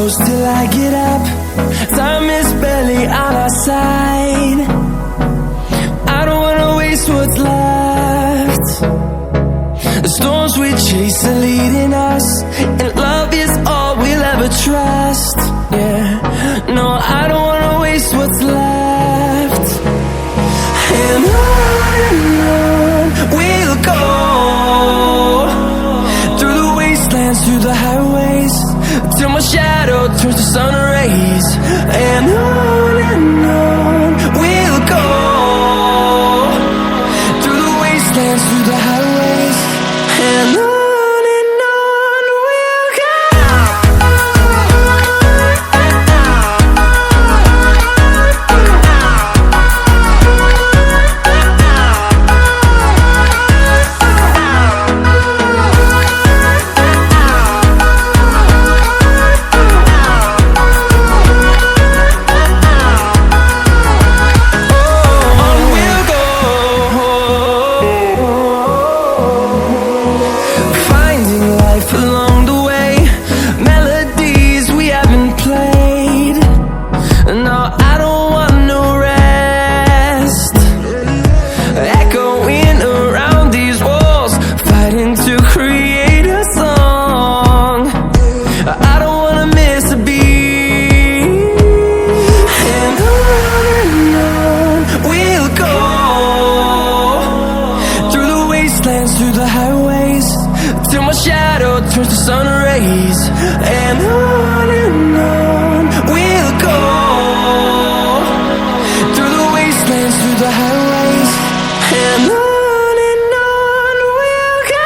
close till I get up. Time is barely on our side. I don't wanna waste what's left. The storms we chase are leading us, and love is all we'll ever trust. Yeah, no, I don't wanna waste what's left. And on we'll go, through the wastelands, through the highways, till my shadow turns to sun rays. And on we'll go, through the wastelands, through the highways, and on we'll go. Through the highways, till my shadow turns to sun rays. And on we'll go, through the wastelands, through the highways, and on we'll go.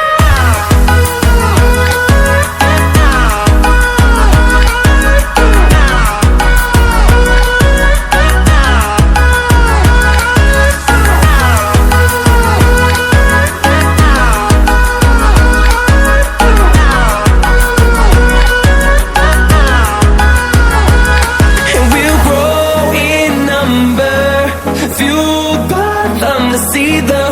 See the